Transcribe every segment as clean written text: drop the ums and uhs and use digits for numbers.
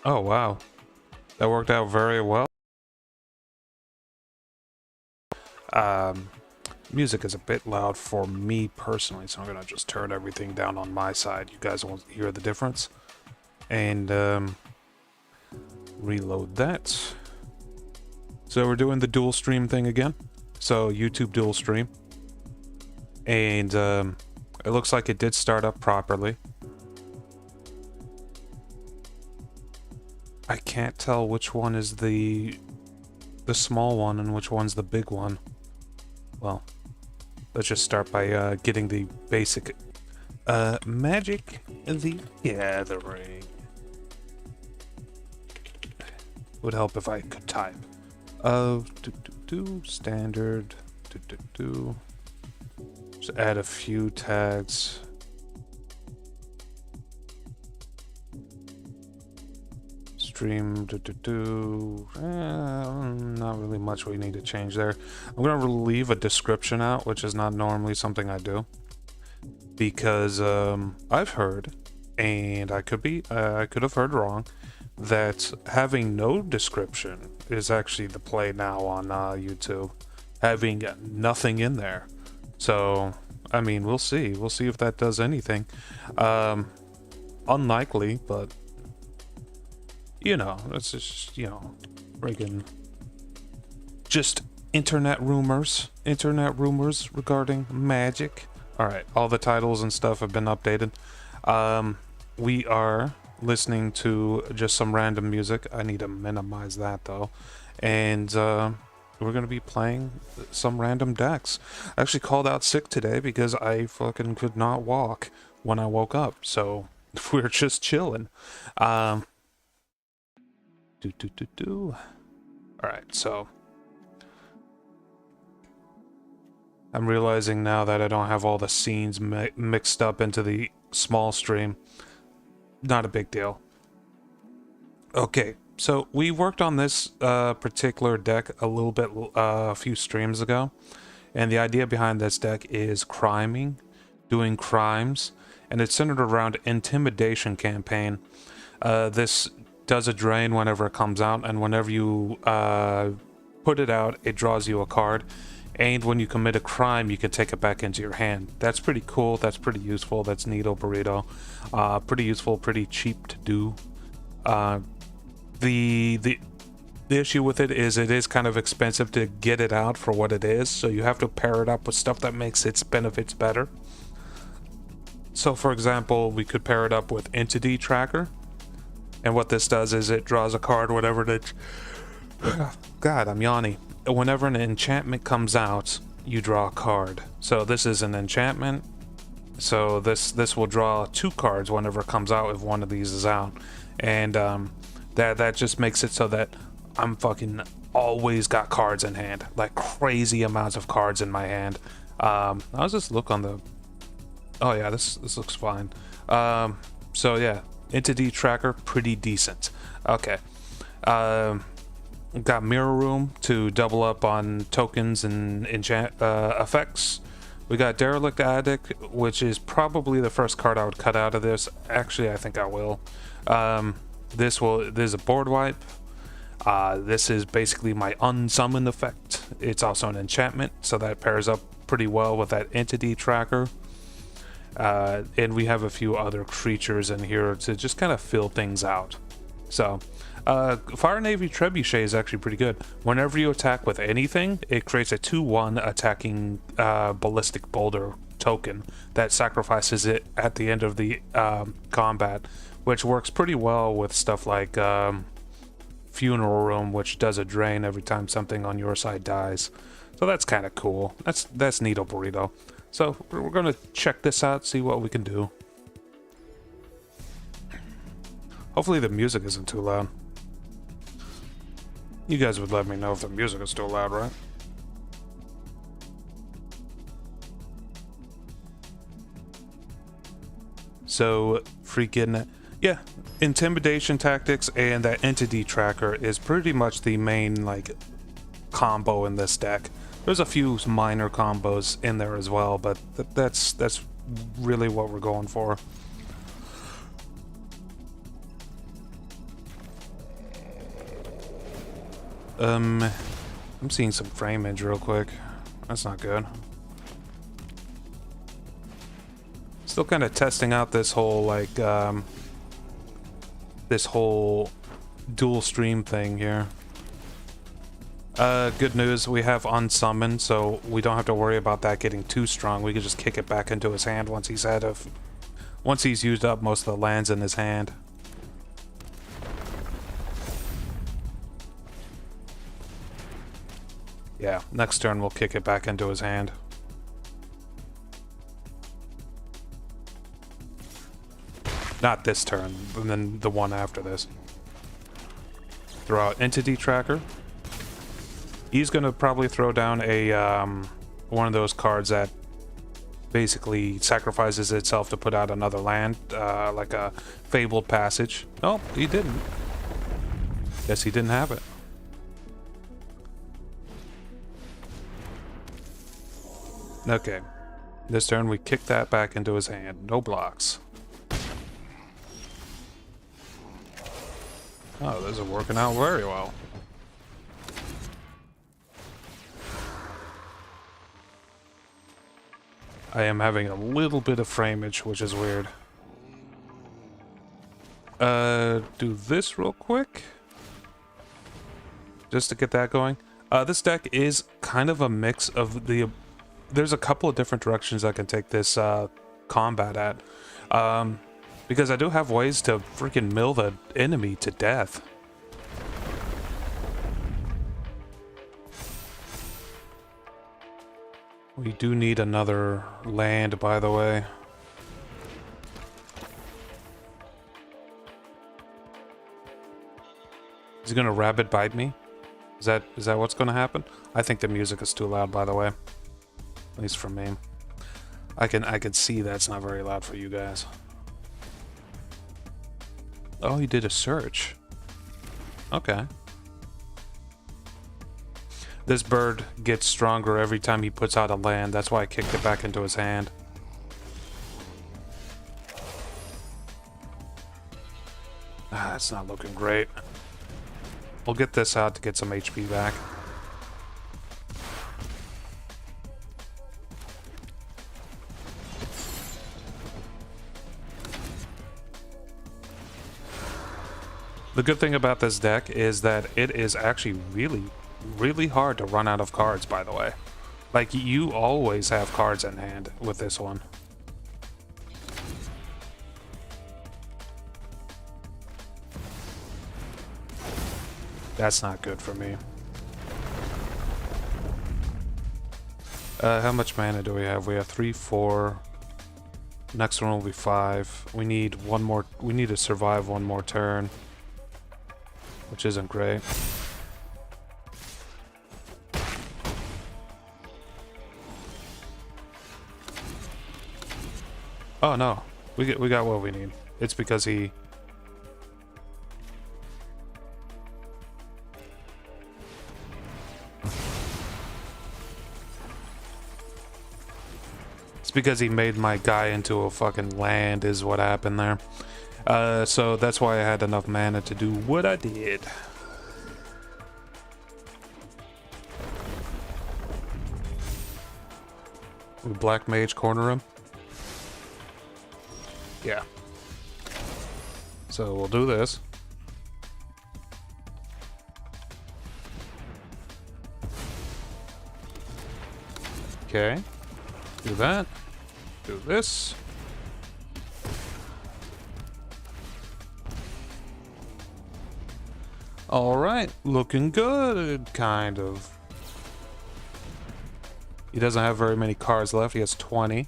Oh, wow. That worked out very well. Um, Music is a bit loud for me personally, so I'm gonna just turn everything down on my side. You guys won't hear the difference. And reload that. So we're doing the dual stream thing again. So YouTube dual stream. And it looks like it did start up properly. I can't tell which one is the small one and which one's the big one. Well, let's just start by getting the basic Magic the Gathering. Would help if I could type. Standard. Just add a few tags. Stream. Not really much we need to change there. I'm gonna leave a description out, which is not normally something I do, because I've heard, and I could have heard wrong, that having no description is actually the play now on YouTube. Having nothing in there. So, I mean, we'll see. We'll see if that does anything. Unlikely, but you know, it's just, you know, friggin' just internet rumors regarding Magic. All right, all the titles and stuff have been updated. We are listening to just some random music. I need to minimize that though. And we're gonna be playing some random decks. I actually called out sick today because I fucking could not walk when I woke up, so we're just chilling. Alright, so I'm realizing now that I don't have all the scenes mixed up into the small stream. Not a big deal. Okay, so we worked on this particular deck a little bit a few streams ago, and the idea behind this deck is doing crimes, and it's centered around Intimidation Campaign. This does a drain whenever it comes out, and whenever you put it out, it draws you a card, and when you commit a crime, you can take it back into your hand. That's pretty cool. That's pretty useful. That's neato burrito. Pretty useful, pretty cheap to do. The issue with it is kind of expensive to get it out for what it is, so you have to pair it up with stuff that makes its benefits better. So for example, we could pair it up with Entity Tracker, and what this does is it draws a card whenever it God, I'm yawning. Whenever an enchantment comes out, you draw a card. So this is an enchantment, so this will draw 2 cards whenever it comes out if one of these is out. And that just makes it so that I'm fucking always got cards in hand, like crazy amounts of cards in my hand. I'll just look on the... Oh yeah, this looks fine. So yeah, Entity Tracker, pretty decent. Okay. Got Mirror Room to double up on tokens and enchant effects. We got Derelict Attic, which is probably the first card I would cut out of this. Actually, I think I will. There's a board wipe. This is basically my unsummon effect. It's also an enchantment, so that pairs up pretty well with that Entity Tracker. And we have a few other creatures in here to just kind of fill things out. So, Fire Navy Trebuchet is actually pretty good. Whenever you attack with anything, it creates a 2/1 attacking Ballistic Boulder token that sacrifices it at the end of the combat, which works pretty well with stuff like Funeral Room, which does a drain every time something on your side dies. So that's kind of cool. That's neato burrito. So we're gonna check this out, see what we can do. Hopefully the music isn't too loud. You guys would let me know if the music is too loud, right? So freaking yeah, Intimidation Tactics and that Entity Tracker is pretty much the main like combo in this deck. There's a few minor combos in there as well, but that's really what we're going for. I'm seeing some frameage real quick. That's not good. Still kind of testing out this whole, like, this whole dual stream thing here. Good news, we have unsummoned, so we don't have to worry about that getting too strong. We can just kick it back into his hand once he's used up most of the lands in his hand. Yeah, next turn we'll kick it back into his hand. Not this turn, and then the one after this. Throw out Entity Tracker. He's gonna probably throw down a one of those cards that basically sacrifices itself to put out another land, like a Fabled Passage. Oh, he didn't. Guess he didn't have it. Okay. This turn we kick that back into his hand. No blocks. Oh, this is working out very well. I am having a little bit of frameage, which is weird. Do this real quick. Just to get that going. This deck is kind of a mix of the... There's a couple of different directions I can take this combat at. Because I do have ways to freaking mill the enemy to death. We do need another land, by the way. Is he gonna rabbit bite me? Is that what's gonna happen? I think the music is too loud, by the way. At least for me. I can see that's not very loud for you guys. Oh, he did a search. Okay. This bird gets stronger every time he puts out a land. That's why I kicked it back into his hand. Ah, that's not looking great. We'll get this out to get some HP back. The good thing about this deck is that it is actually really hard to run out of cards, by the way. Like, you always have cards in hand with this one. That's not good for me. How much mana do we have? We have 3, 4. Next one will be 5. We need one more. We need to survive one more turn, which isn't great. Oh no, we got what we need. It's because he... It's because he made my guy into a fucking land is what happened there. So that's why I had enough mana to do what I did. We Black Mage corner him. Yeah. So we'll do this. Okay. Do that. Do this. Alright. Looking good, kind of. He doesn't have very many cards left. He has 20.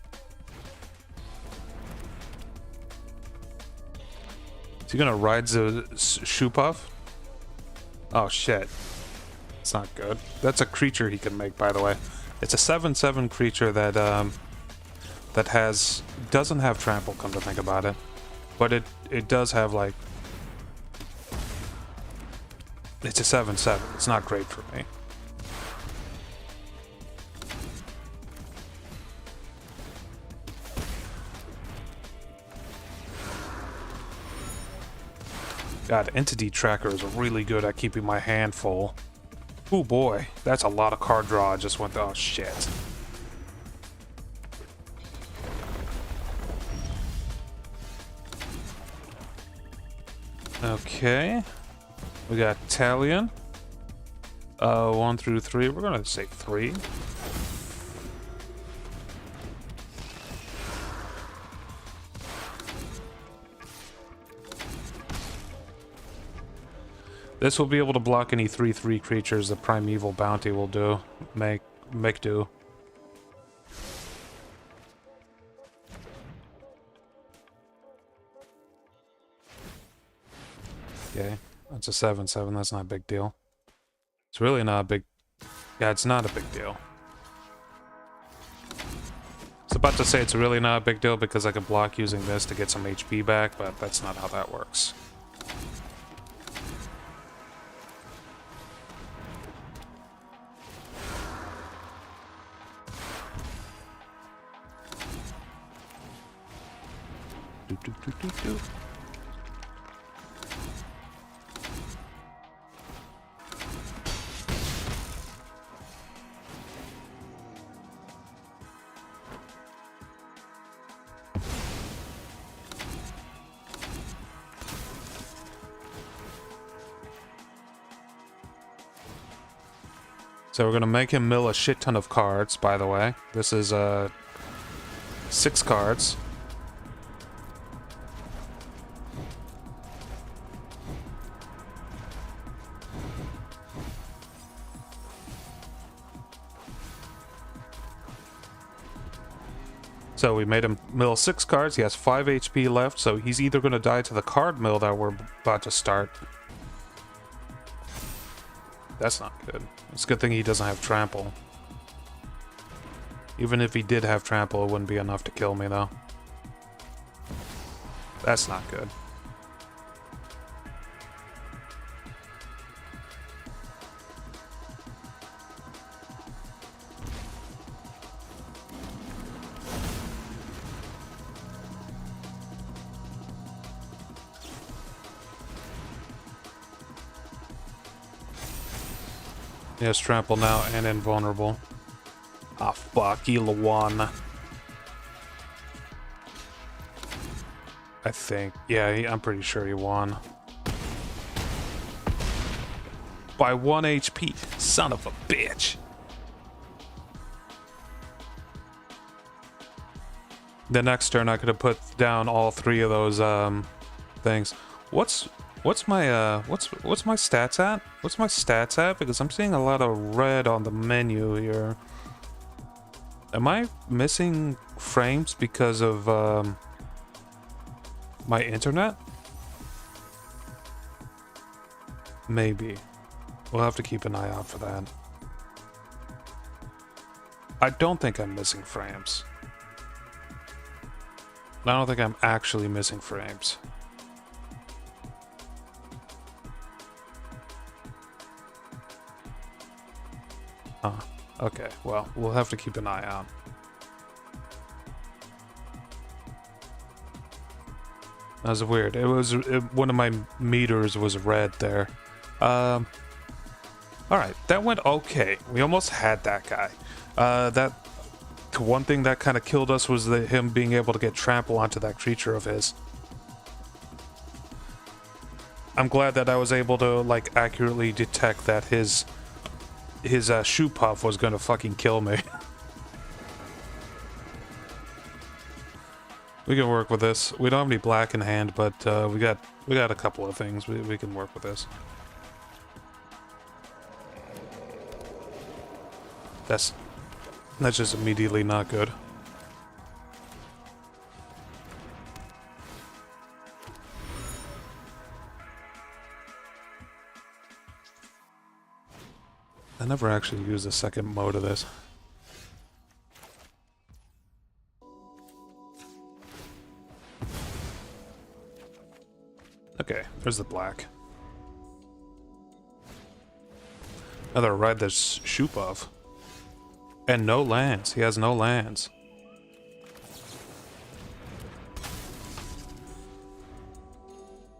Is he gonna ride the Shoopuf? Oh shit. It's not good. That's a creature he can make, by the way. It's a 7/7 creature that doesn't have trample, come to think about it. But it does have, like... It's a 7/7. It's not great for me. God, Entity Tracker is really good at keeping my hand full. Oh boy, that's a lot of card draw. I just went, oh shit. Okay. We got Talion. 1 through 3. We're gonna say 3. This will be able to block any 3/3 creatures the Primeval Bounty will do. Make do. Okay, that's a 7/7. That's not a big deal. It's really not a big... Yeah, it's not a big deal. I was about to say it's really not a big deal because I can block using this to get some HP back, but that's not how that works. Do. So we're gonna make him mill a shit ton of cards, by the way. This is 6 cards. So we made him mill 6 cards. He has 5 HP left, so he's either going to die to the card mill that we're about to start. That's not good. It's a good thing he doesn't have trample. Even if he did have trample, it wouldn't be enough to kill me, though. That's not good. He has trample now and invulnerable. Ah, fuck, he won. I think. Yeah, I'm pretty sure he won. By 1 HP. Son of a bitch. The next turn, I could have put down all 3 of those things. What's my stats at? What's my stats at? Because I'm seeing a lot of red on the menu here. Am I missing frames because of my internet? Maybe. We'll have to keep an eye out for that. I don't think I'm missing frames. I don't think I'm actually missing frames. Okay, well, we'll have to keep an eye out. That was weird. One of my meters was red there. Alright, that went okay. We almost had that guy. One thing that kind of killed us was him being able to get trample onto that creature of his. I'm glad that I was able to, like, accurately detect that his shoe puff was gonna fucking kill me. We can work with this. We don't have any black in hand, but we got a couple of things. We can work with this. That's just immediately not good. I never actually used the second mode of this. Okay, there's the black. Another red, there's Shupov. And no lands. He has no lands.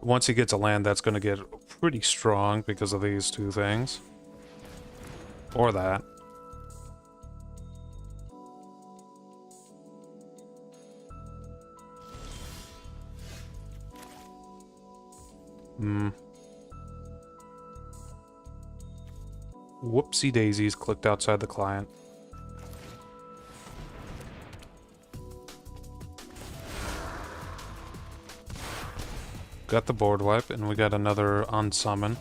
Once he gets a land, that's going to get pretty strong because of these 2 things. Or that. Whoopsie daisies, clicked outside the client. Got the board wipe, and we got another unsummon.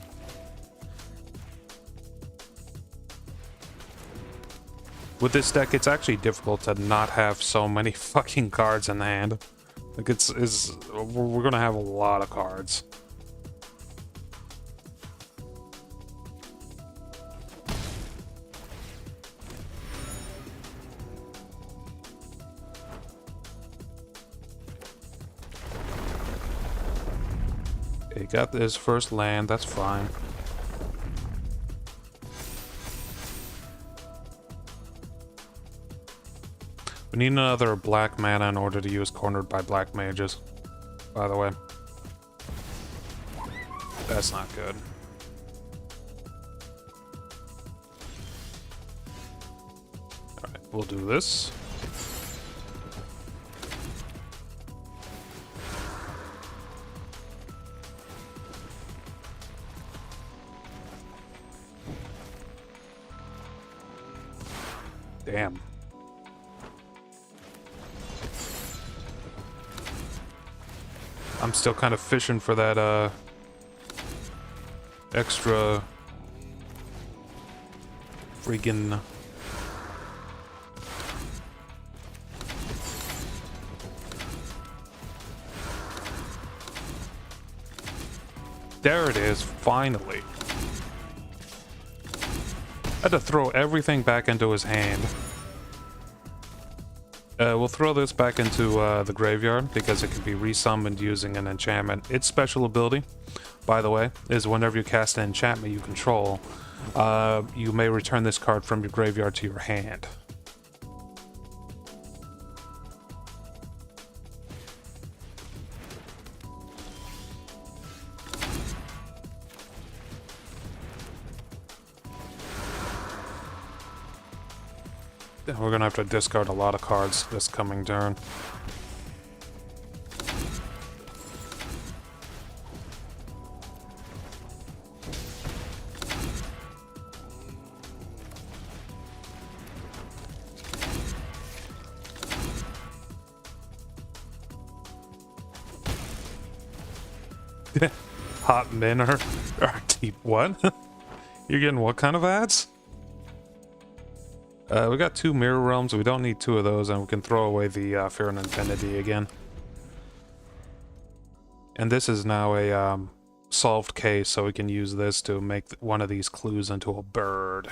With this deck, it's actually difficult to not have so many fucking cards in the hand. Like, we're gonna have a lot of cards. Okay, got this first land, that's fine. We need another black mana in order to use Cornered by Black Mages, by the way. That's not good. Alright, we'll do this. Damn. I'm still kind of fishing for that, extra freaking there it is, finally. I had to throw everything back into his hand. We'll throw this back into the graveyard because it can be resummoned using an enchantment. Its special ability, by the way, is whenever you cast an enchantment you control, you may return this card from your graveyard to your hand. We're gonna have to discard a lot of cards this coming turn. Hot minner. Deep what? You're getting what kind of ads? We got 2 Mirror Realms, we don't need 2 of those, and we can throw away the Fear and Infinity again. And this is now a solved case, so we can use this to make one of these clues into a bird.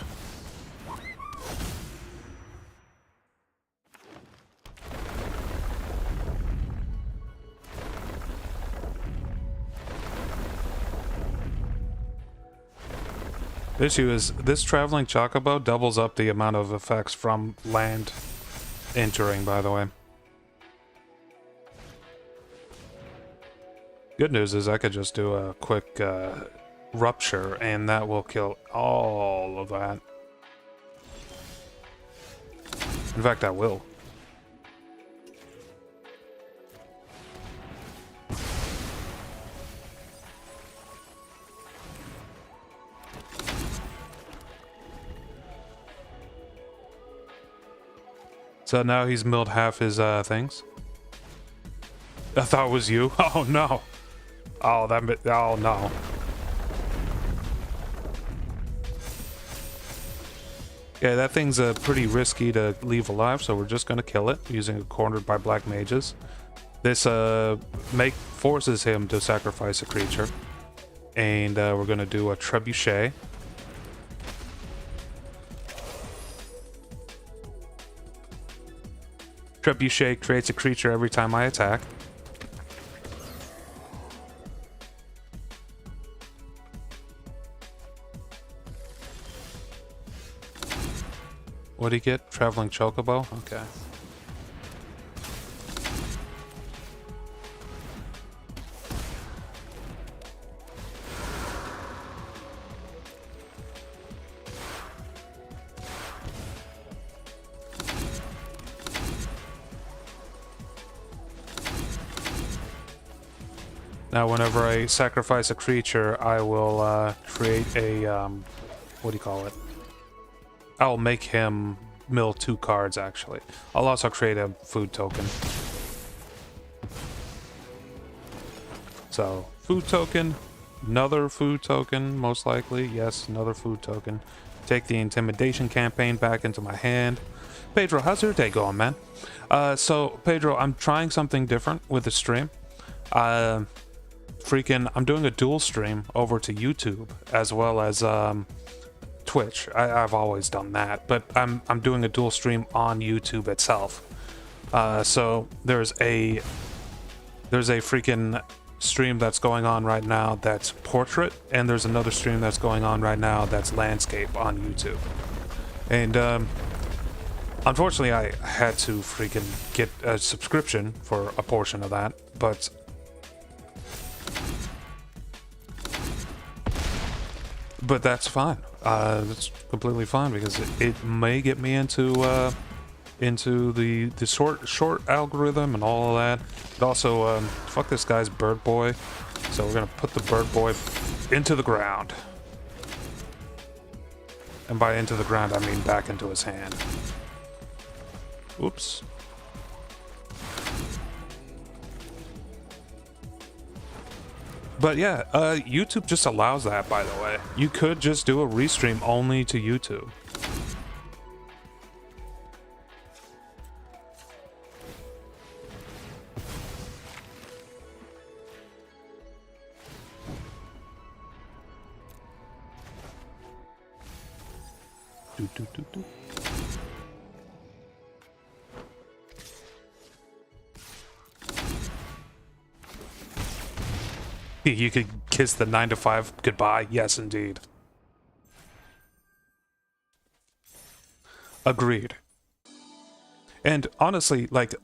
The issue is, this Traveling Chocobo doubles up the amount of effects from land entering, by the way. Good news is I could just do a quick Rupture, and that will kill all of that. In fact, I will. So now he's milled half his things. I thought it was you. Oh no. Oh no. Yeah, that thing's pretty risky to leave alive, so we're just gonna kill it using a Cornered by Black Mages. This forces him to sacrifice a creature, and we're gonna do a Trebuchet. Trebuchet creates a creature every time I attack. What'd he get? Traveling Chocobo? Okay. Now, whenever I sacrifice a creature, I will create a, what do you call it? I'll make him mill 2 cards, actually. I'll also create a food token. So, food token, another food token, most likely. Yes, another food token. Take the Intimidation campaign back into my hand. Pedro, how's your day going, man? So, Pedro, I'm trying something different with the stream. I'm doing a dual stream over to YouTube as well as Twitch. I've always done that, but I'm doing a dual stream on YouTube itself. So there's a freaking stream that's going on right now that's portrait, and there's another stream that's going on right now that's landscape on YouTube. And unfortunately, I had to freaking get a subscription for a portion of that, but that's fine. That's completely fine because it may get me into the short algorithm and all of that. But also, fuck this guy's bird boy. So we're gonna put the bird boy into the ground. And by into the ground, I mean back into his hand. Oops. But yeah, YouTube just allows that, by the way. You could just do a restream only to YouTube. Do. You could kiss the 9 to 5 goodbye. Yes, indeed. Agreed. And honestly, like,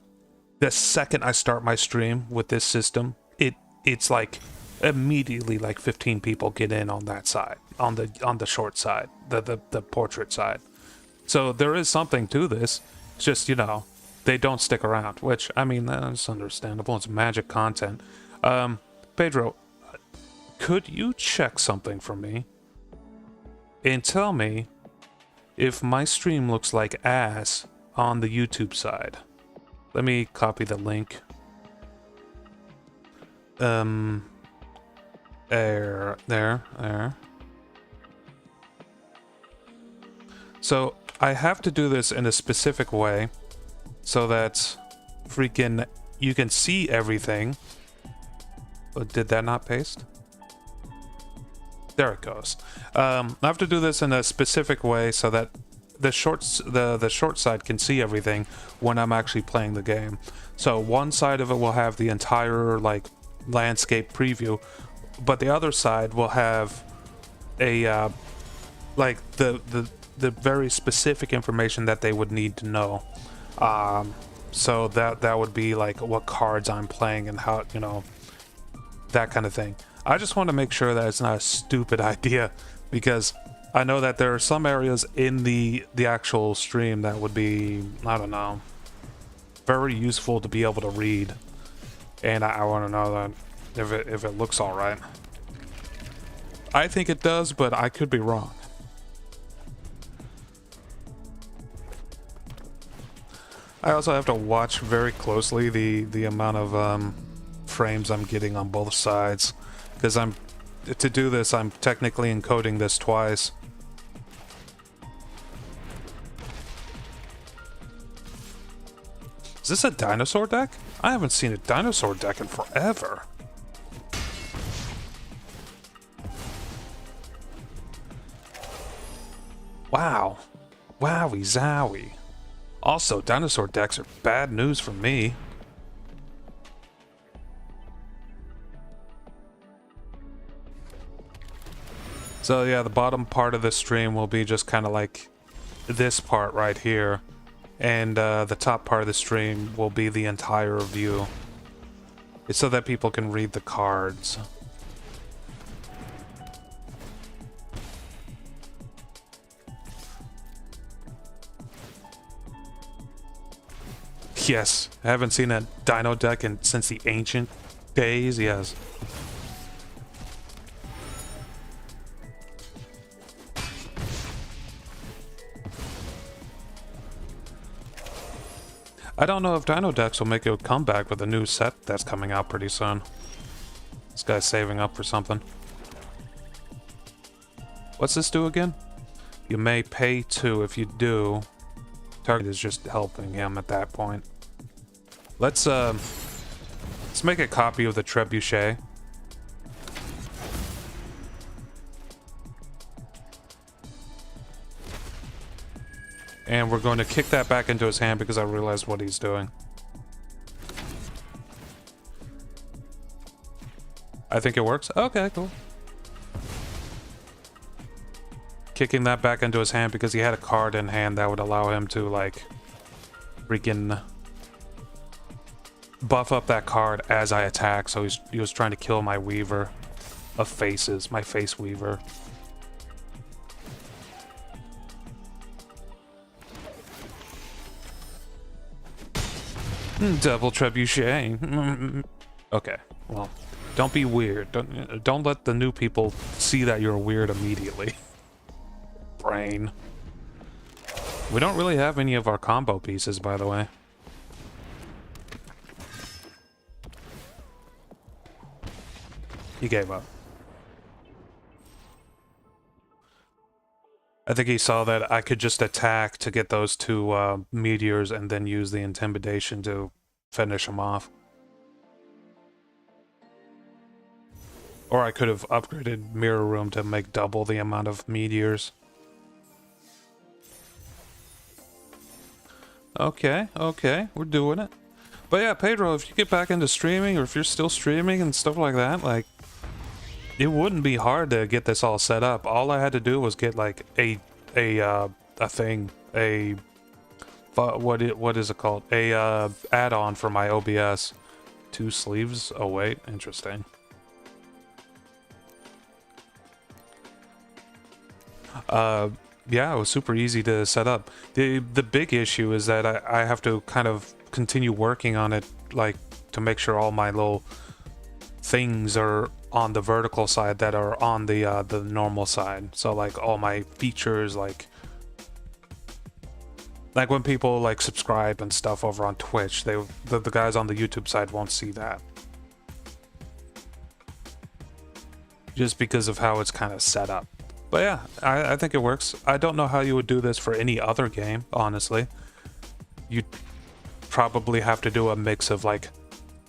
the second I start my stream with this system, it's like immediately like 15 people get in on that side, on the short side, the portrait side. So there is something to this. It's just, you know, they don't stick around, which, I mean, that's understandable. It's magic content. Pedro, could you check something for me and tell me if my stream looks like ass on the YouTube side? Let me copy the link. There. So I have to do this in a specific way so that freaking you can see everything. But did that not paste? There it goes. I have to do this in a specific way so that the short side can see everything when I'm actually playing the game. So one side of it will have the entire like landscape preview, but the other side will have a like the very specific information that they would need to know. So that would be like what cards I'm playing and how, you know, that kind of thing. I just want to make sure that it's not a stupid idea, because I know that there are some areas in the actual stream that would be, I don't know, very useful to be able to read, and I want to know that if it looks all right. I think it does, but I could be wrong. I also have to watch very closely the amount of frames I'm getting on both sides, because to do this I'm technically encoding this twice. Is this a dinosaur deck? I haven't seen a dinosaur deck in forever. Wow. Wowie zowie. Also, dinosaur decks are bad news for me. So yeah, the bottom part of the stream will be just kind of like this part right here. And the top part of the stream will be the entire view. It's so that people can read the cards. Yes, I haven't seen a dino deck since the ancient Days, yes. I don't know if Dinodex will make a comeback with a new set that's coming out pretty soon. This guy's saving up for something. What's this do again? You may pay 2. If you do, target is just helping him at that point. Let's make a copy of the Trebuchet. And we're going to kick that back into his hand because I realized what he's doing. I think it works. Okay, cool. Kicking that back into his hand because he had a card in hand that would allow him to, like, freaking buff up that card as I attack. So he was trying to kill my Weaver of Faces, my Face Weaver. Double Trebuchet. Okay, well, don't be weird. Don't let the new people see that you're weird immediately. Brain. We don't really have any of our combo pieces, by the way. He gave up. I think he saw that I could just attack to get those 2 meteors and then use the intimidation to finish him off. Or I could have upgraded Mirror Room to make double the amount of meteors. Okay, okay, we're doing it. But yeah, Pedro, if you get back into streaming, or if you're still streaming and stuff like that, like, it wouldn't be hard to get this all set up. All I had to do was get like a thing, what is it called? A add-on for my OBS. 2 sleeves. Oh wait, interesting. Yeah, it was super easy to set up. The big issue is that I have to kind of continue working on it, like, to make sure all my little things are on the vertical side that are on the normal side. So like all my features, like when people like subscribe and stuff over on Twitch, the guys on the YouTube side won't see that. Just because of how it's kind of set up. But yeah, I think it works. I don't know how you would do this for any other game, honestly. You'd probably have to do a mix of like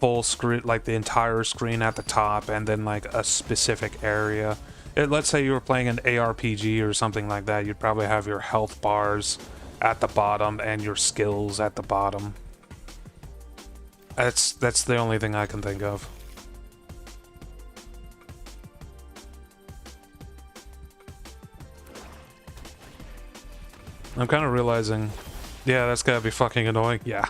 full screen, like the entire screen at the top, and then like a specific area. Let's say you were playing an ARPG or something like that, you'd probably have your health bars at the bottom and your skills at the bottom. That's the only thing I can think of. I'm kind of realizing, yeah, that's gotta be fucking annoying. Yeah.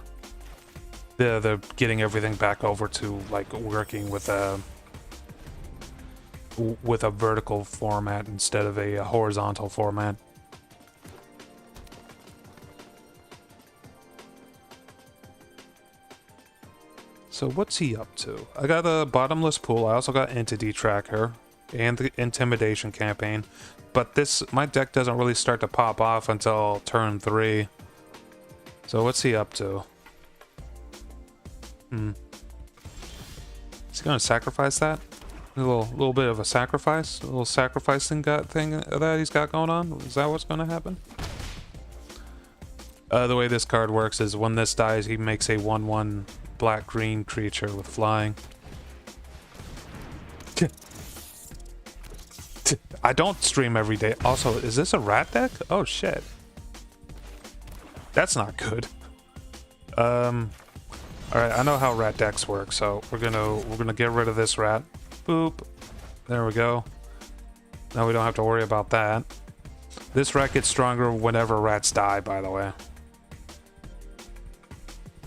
They're getting everything back over to like working with a vertical format instead of a horizontal format. So what's he up to? I got a bottomless pool. I also got entity tracker and the intimidation campaign, but my deck doesn't really start to pop off until turn 3. So what's he up to? Is he gonna sacrifice that? A little bit of a sacrifice? A little sacrificing thing that he's got going on? Is that what's gonna happen? The way this card works is when this dies, he makes a 1/1 black-green creature with flying. I don't stream every day. Also, is this a rat deck? Oh shit. That's not good. Alright, I know how rat decks work, so we're gonna get rid of this rat. Boop. There we go. Now we don't have to worry about that. This rat gets stronger whenever rats die, by the way.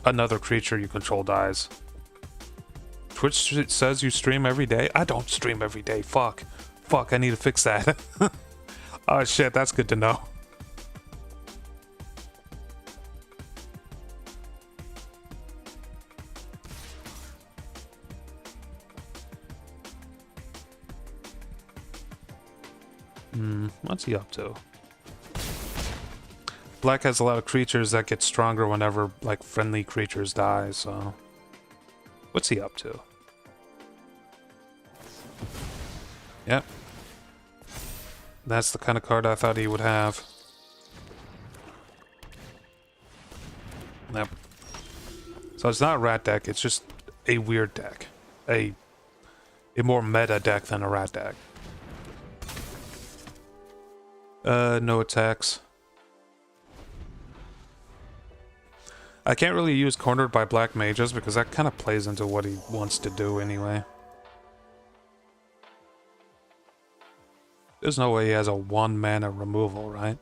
Another creature you control dies. Twitch says you stream every day? I don't stream every day. Fuck. Fuck, I need to fix that. Oh shit, that's good to know. What's he up to? Black has a lot of creatures that get stronger whenever, like, friendly creatures die, so... What's he up to? Yep. That's the kind of card I thought he would have. Yep. So it's not a rat deck, it's just a weird deck. A more meta deck than a rat deck. No attacks. I can't really use Cornered by Black Mages because that kind of plays into what he wants to do anyway. There's no way he has a 1 mana removal, right?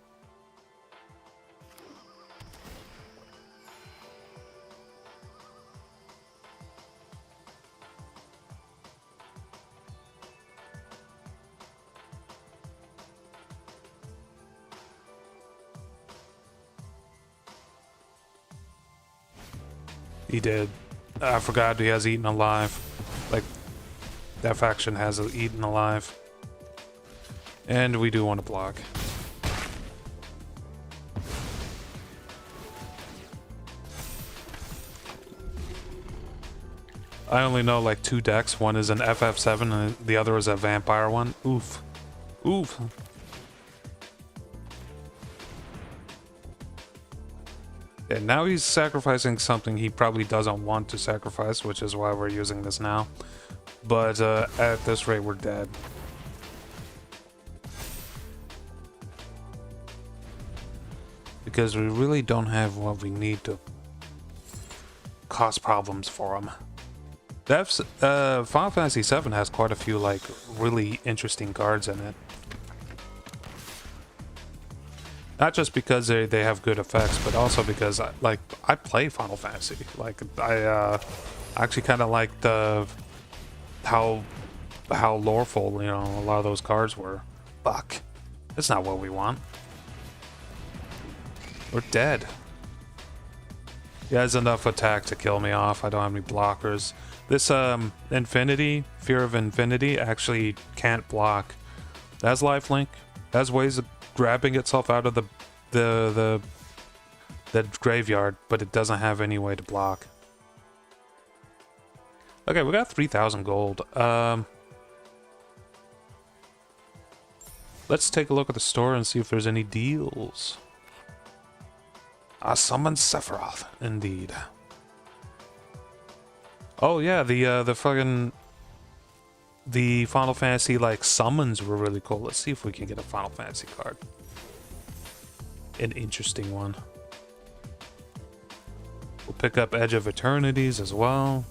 He did. I forgot he has Eaten Alive. Like, that faction has Eaten Alive. And we do want to block. I only know like 2 decks. One is an FF7 and the other is a vampire one. Oof. Oof. And now he's sacrificing something he probably doesn't want to sacrifice, which is why we're using this now. But at this rate, we're dead. Because we really don't have what we need to cause problems for him. Final Fantasy VII has quite a few, like, really interesting cards in it. Not just because they have good effects, but also because I play Final Fantasy. Like I actually kind of like how loreful, you know, a lot of those cards were. Fuck, that's not what we want. We're dead. He has enough attack to kill me off. I don't have any blockers. This Infinity, Fear of Infinity, actually can't block. It has lifelink. It has ways of grabbing itself out of the graveyard, but it doesn't have any way to block. Okay, we got 3,000 gold. Let's take a look at the store and see if there's any deals. Summon Sephiroth, indeed. Oh yeah, the fucking the Final Fantasy like summons were really cool. Let's see if we can get a Final Fantasy card. An interesting one. We'll pick up Edge of Eternities as well.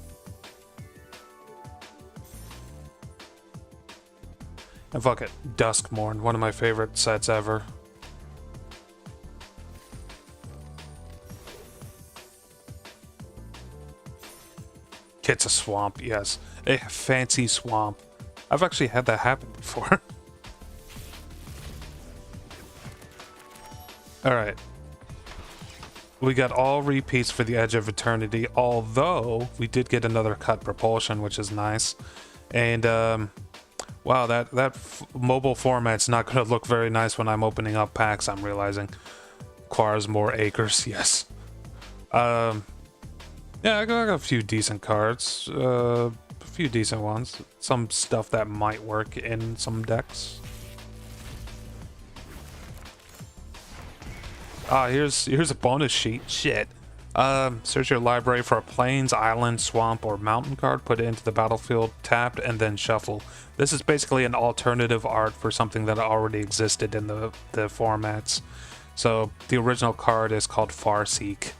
And fuck it, Duskmourn, one of my favorite sets ever. It's a swamp, yes. A fancy swamp. I've actually had that happen before. Alright. We got all repeats for the Edge of Eternity, although we did get another cut propulsion, which is nice. And, wow, that mobile format's not going to look very nice when I'm opening up packs, I'm realizing. Requires more acres, yes. Yeah, I got a few decent cards. A few decent ones. Some stuff that might work in some decks. Ah, here's a bonus sheet. Shit. Search your library for a plains, island, swamp, or mountain card. Put it into the battlefield, tapped, and then shuffle. This is basically an alternative art for something that already existed in the formats. So the original card is called Farseek.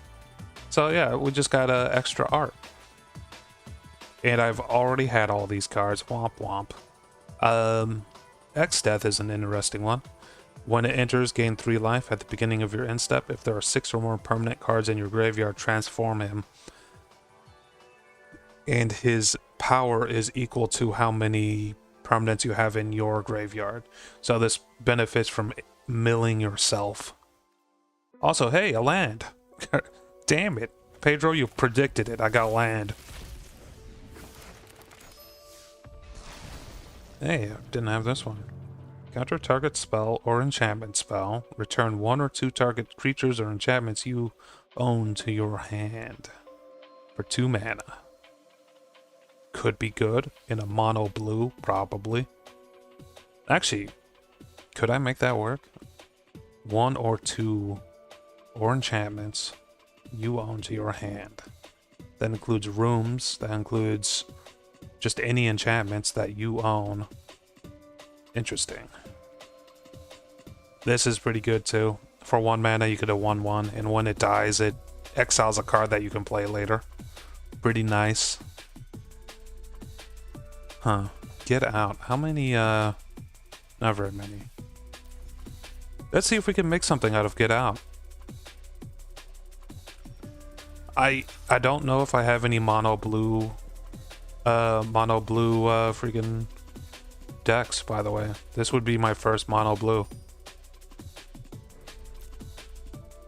So yeah, we just got extra art. And I've already had all these cards. Womp womp. X-Death is an interesting one. When it enters, gain 3 life at the beginning of your end step. If there are 6 or more permanent cards in your graveyard, transform him. And his power is equal to how many permanents you have in your graveyard. So this benefits from milling yourself. Also, hey, a land. Damn it. Pedro, you predicted it. I got land. Hey, I didn't have this one. Counter target spell or enchantment spell. Return 1 or 2 target creatures or enchantments you own to your hand for 2 mana. Could be good in a mono blue, probably. Actually, could I make that work? 1 or 2 or enchantments you own to your hand. That includes rooms, that includes just any enchantments that you own. Interesting. This is pretty good too. For 1 mana, you could have 1/1, and when it dies, it exiles a card that you can play later. Pretty nice. Huh. Get out. How many, not very many. Let's see if we can make something out of Get Out. I don't know if I have any mono blue freaking decks, by the way. This would be my first mono blue.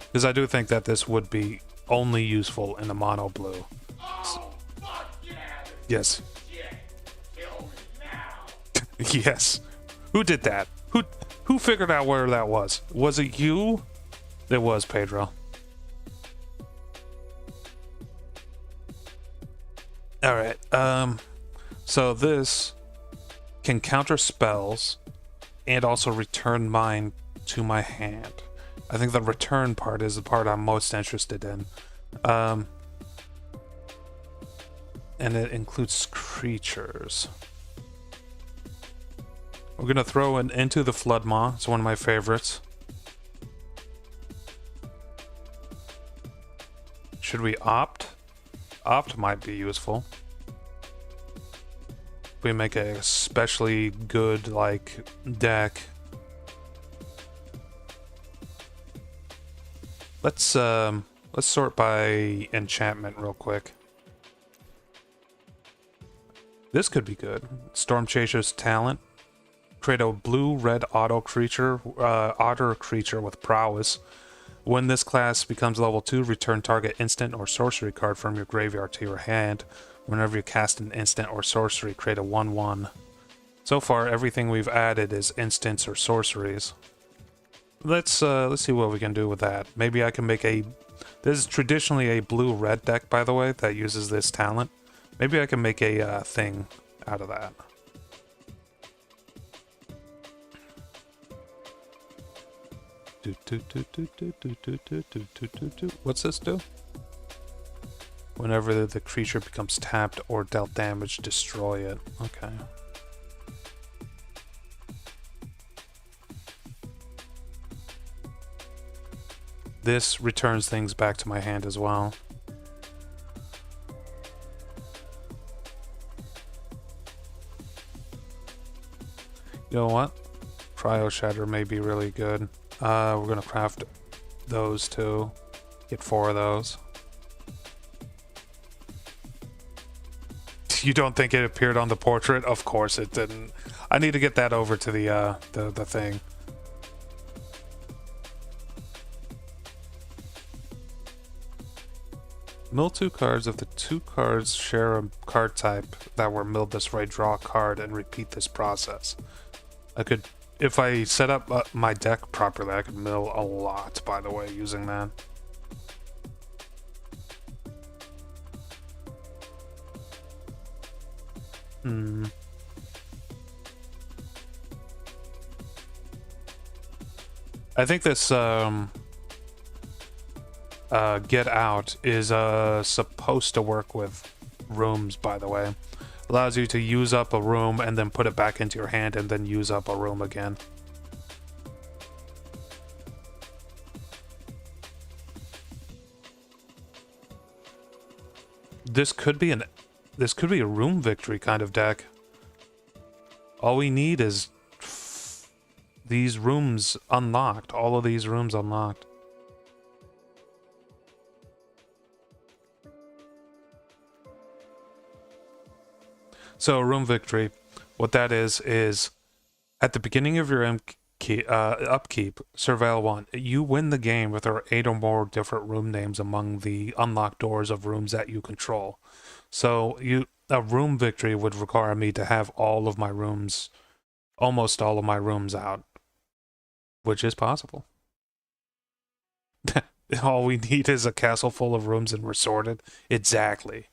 Because I do think that this would be only useful in a mono blue. Oh, fuck yeah! Yes. Shit! Kill me now! Yes. Who did that? Who figured out where that was? Was it you? It was, Pedro. Alright, so this can counter spells and also return mine to my hand. I think the return part is the part I'm most interested in. And it includes creatures. We're gonna throw in Into the Floodmaw. It's one of my favorites. Should we opt? Opt might be useful. If we make a especially good, like, deck. Let's sort by enchantment real quick. This could be good. Storm Chaser's Talent. Create a blue-red otter creature with prowess. When this class becomes level 2, return target instant or sorcery card from your graveyard to your hand. Whenever you cast an instant or sorcery, create a 1/1. So far, everything we've added is instants or sorceries. Let's see what we can do with that. Maybe I can make a... This is traditionally a blue-red deck, by the way, that uses this talent. Maybe I can make a thing out of that. What's this do? Whenever the creature becomes tapped or dealt damage, destroy it. Okay. This returns things back to my hand as well. You know what? Cryo Shatter may be really good. We're gonna craft those two. Get 4 of those. You don't think it appeared on the portrait? Of course it didn't. I need to get that over to the thing. Mill 2 cards. If the 2 cards share a card type that were milled this way, draw a card and repeat this process. I could, if I set up my deck properly, I could mill a lot, by the way, using that. I think this Get Out is supposed to work with rooms, by the way. Allows you to use up a room and then put it back into your hand and then use up a room again. This could be a room victory kind of deck. All we need is these rooms unlocked. All of these rooms unlocked. So room victory, what that is at the beginning of your upkeep, Surveil 1, you win the game if there are 8 or more different room names among the unlocked doors of rooms that you control. So a room victory would require me to have all of my rooms almost all of my rooms out, which is possible. All we need is a castle full of rooms and we're sorted. Exactly.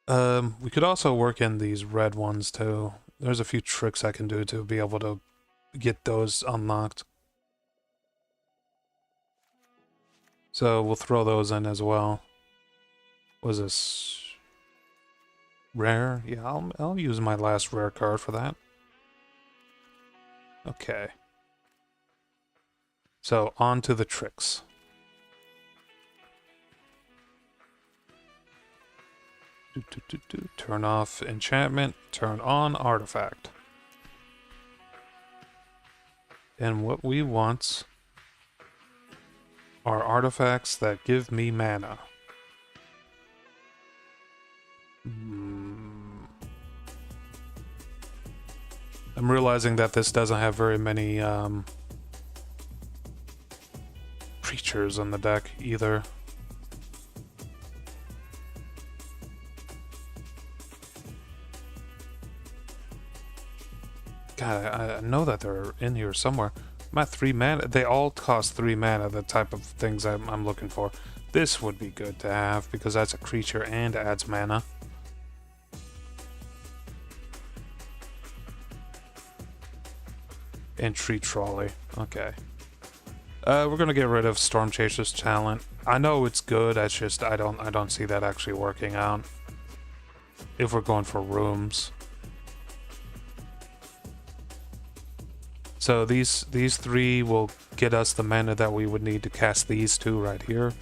We could also work in these red ones too. There's a few tricks I can do to be able to get those unlocked. So we'll throw those in as well. Was this rare? Yeah, I'll use my last rare card for that. Okay. So on to the tricks. Turn off enchantment, turn on artifact. And what we want are artifacts that give me mana. I'm realizing that this doesn't have very many creatures on the deck either. God, I know that they're in here somewhere. I'm at 3 mana. They all cost 3 mana, the type of things I'm looking for. This would be good to have because that's a creature and adds mana. And Tree Trolley. Okay. We're gonna get rid of Storm Chaser's talent. I know it's good, it's just I don't see that actually working out. If we're going for rooms. So these 3 will get us the mana that we would need to cast these 2 right here.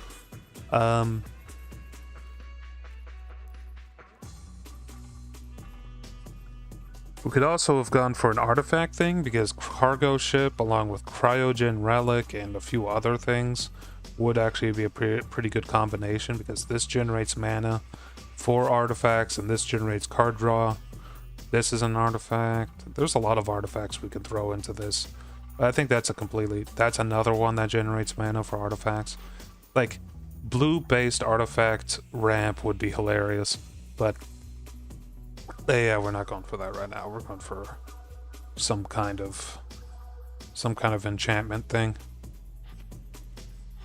We could also have gone for an artifact thing, because Cargo Ship, along with Cryogen Relic and a few other things, would actually be a pretty good combination, because this generates mana for artifacts, and this generates card draw. This is an artifact. There's a lot of artifacts we could throw into this. I think that's another one that generates mana for artifacts. Like, blue-based artifact ramp would be hilarious, but yeah, we're not going for that right now. We're going for some kind of enchantment thing.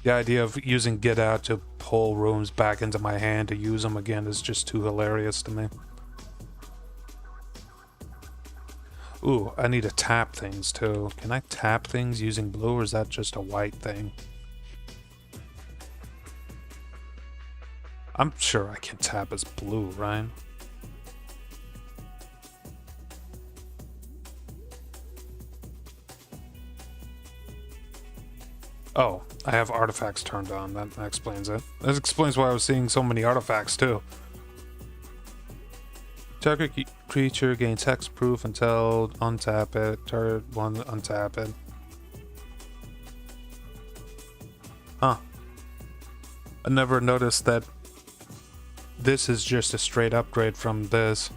The idea of using Get Out to pull rooms back into my hand to use them again is just too hilarious to me. Ooh, I need to tap things too. Can I tap things using blue, or is that just a white thing? I'm sure I can tap as blue, right? Oh, I have artifacts turned on. That explains it. That explains why I was seeing so many artifacts too. Target creature gains hexproof until untap it. Target one, untap it. Huh. I never noticed that this is just a straight upgrade from this.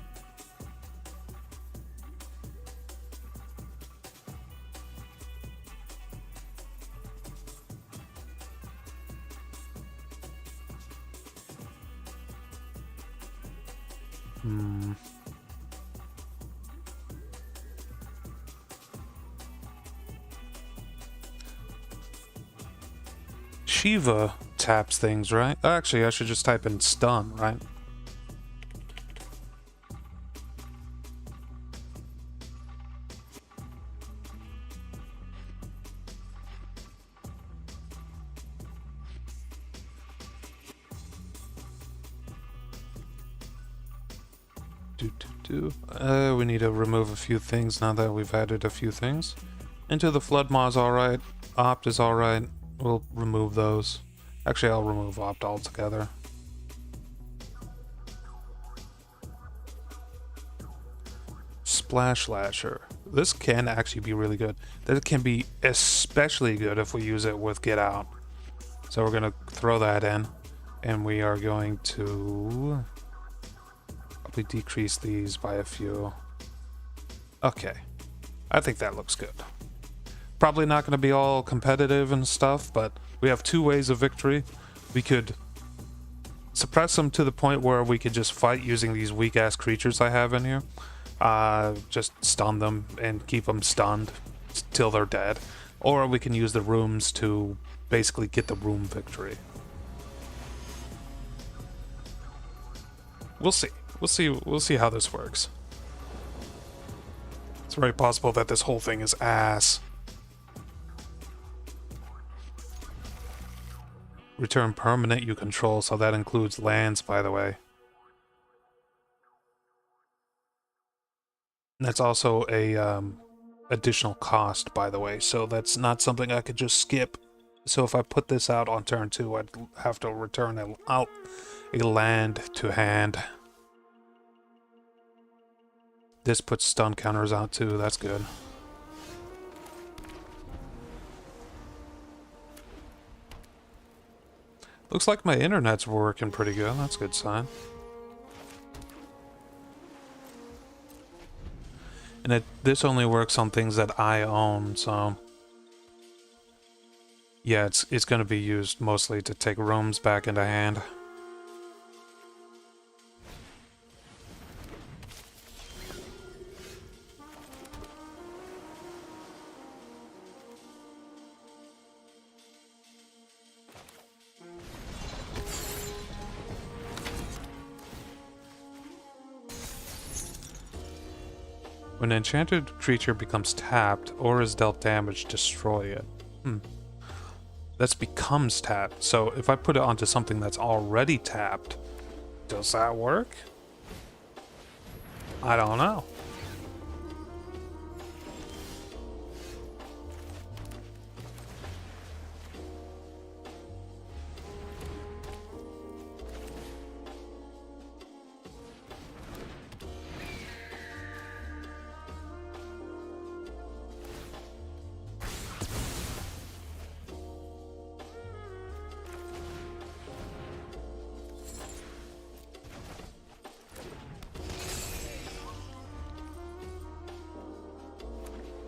Shiva taps things, right? Actually, I should just type in stun, right? We need to remove a few things now that we've added a few things. Into the Flood Maw is alright. Opt is alright. We'll remove those. Actually, I'll remove Opt altogether. Splash Lasher. This can actually be really good. That can be especially good if we use it with Get Out. So we're going to throw that in. And we are going to probably decrease these by a few. Okay. I think that looks good. Probably not going to be all competitive and stuff, but we have 2 ways of victory. We could suppress them to the point where we could just fight using these weak-ass creatures I have in here. Just stun them and keep them stunned till they're dead. Or we can use the rooms to basically get the room victory. We'll see. We'll see how this works. It's very possible that this whole thing is ass. Return permanent you control, so that includes lands, by the way. And that's also a additional cost, by the way, so that's not something I could just skip. So if I put this out on turn 2, I'd have to return a land to hand. This puts stun counters out too, that's good. Looks like my internet's working pretty good, that's a good sign. And this only works on things that I own, so... yeah, it's going to be used mostly to take rooms back into hand. When an enchanted creature becomes tapped or is dealt damage, destroy it. That becomes tapped. So if I put it onto something that's already tapped, does that work? I don't know.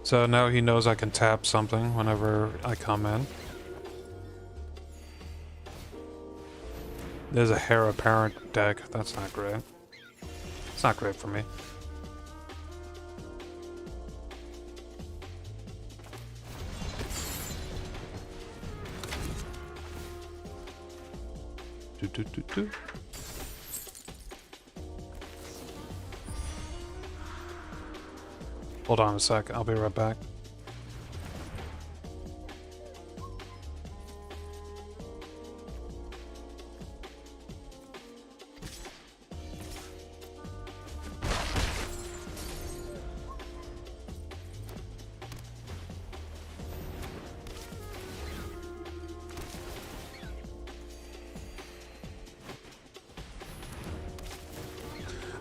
So now he knows I can tap something whenever I come in. There's a Heir Apparent deck. That's not great. It's not great for me. Do. Hold on a sec, I'll be right back.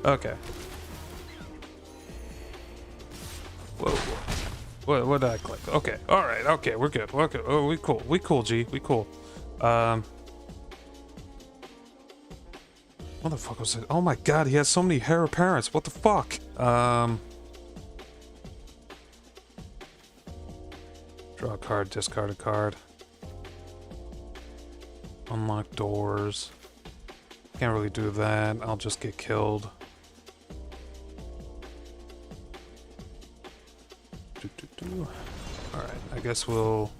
Okay. Whoa. What did I click? Okay, alright, okay, we're good. Okay, oh, we cool, G, we cool. What the fuck was it? Oh my god, he has so many Heir Apparents, what the fuck? Draw a card, discard a card. Unlock doors. Can't really do that, I'll just get killed. Alright, I guess we'll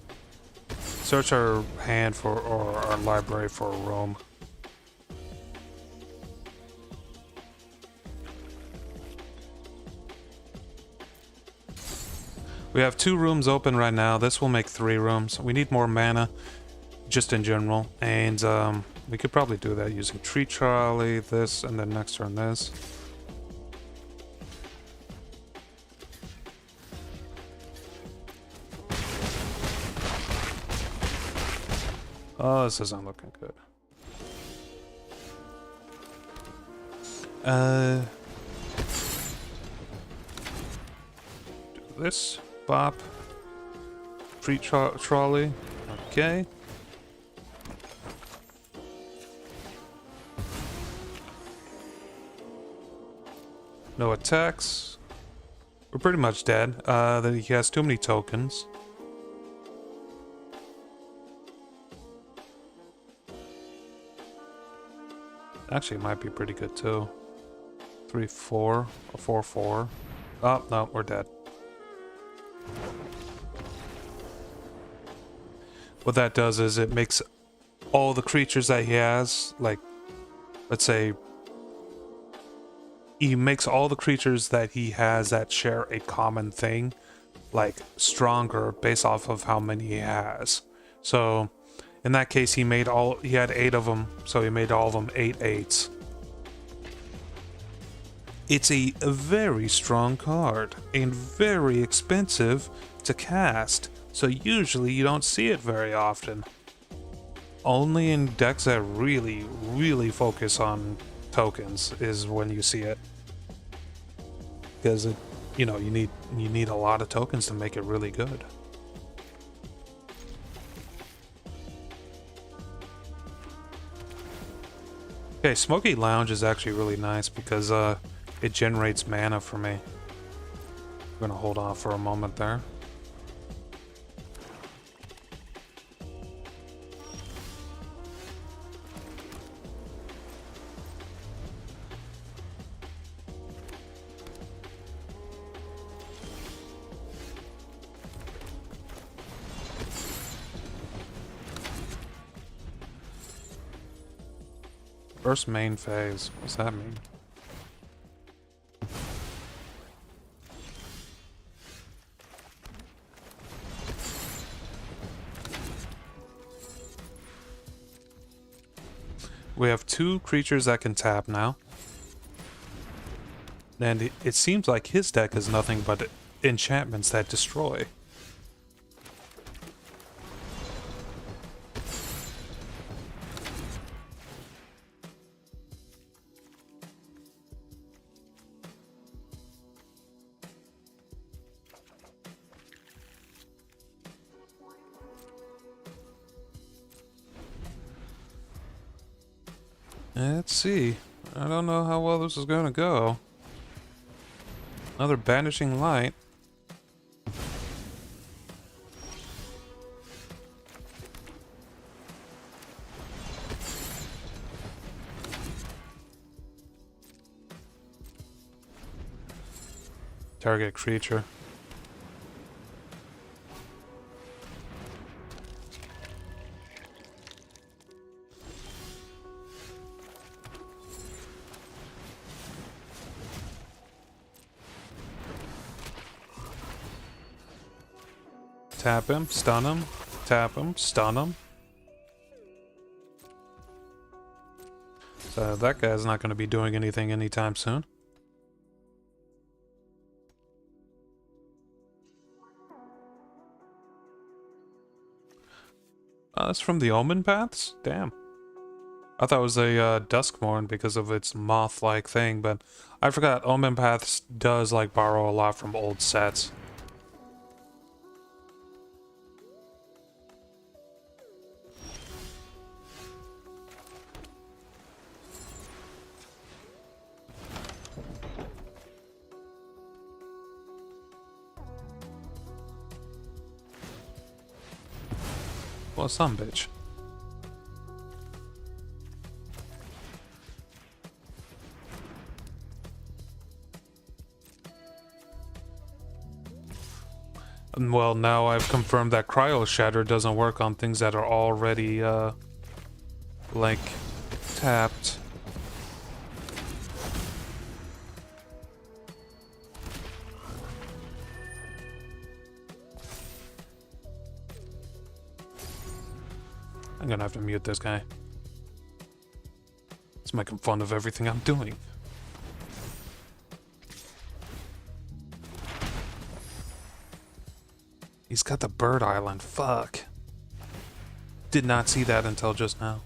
search our hand for, or our library for a room. We have 2 rooms open right now. This will make 3 rooms. We need more mana, just in general. And we could probably do that using Tree Trolley, this, and then next turn this. Oh, this isn't looking good. Do this. Bop. Tree Trolley. Okay. No attacks. We're pretty much dead. He has too many tokens. Actually, it might be pretty good too. 3-4 or 4-4. Oh, no, we're dead. What that does is it makes all the creatures that he has, like, let's say, he makes all the creatures that he has that share a common thing, like, stronger based off of how many he has. So, in that case, he had 8 of them, so he made all of them 8/8s. It's a very strong card and very expensive to cast, so usually you don't see it very often. Only in decks that really, really focus on tokens is when you see it. Because you need a lot of tokens to make it really good. Okay, Smoky Lounge is actually really nice because it generates mana for me. I'm gonna hold off for a moment there. First main phase. What's that mean? We have 2 creatures that can tap now. And it seems like his deck is nothing but enchantments that destroy. Let's see. I don't know how well this is going to go. Another Banishing Light. Target creature. Tap him, stun him, tap him, stun him. So that guy's not going to be doing anything anytime soon. That's from the Omen Paths? Damn. I thought it was a Duskmourn because of its moth-like thing, but I forgot Omen Paths does like borrow a lot from old sets. Well, some bitch. Well, now I've confirmed that Cryo Shatter doesn't work on things that are already, like, tapped. I'm gonna have to mute this guy. It's making fun of everything I'm doing. He's got the Bird Island. Fuck. Did not see that until just now.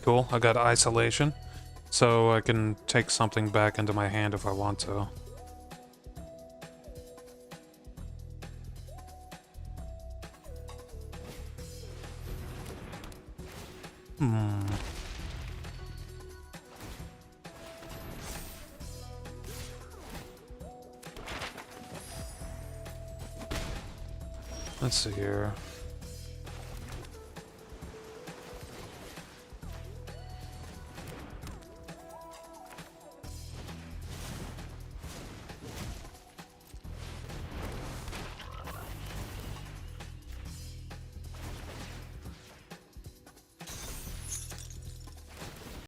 Cool, I got Isolation. so I can take something back into my hand if I want to. Let's see here.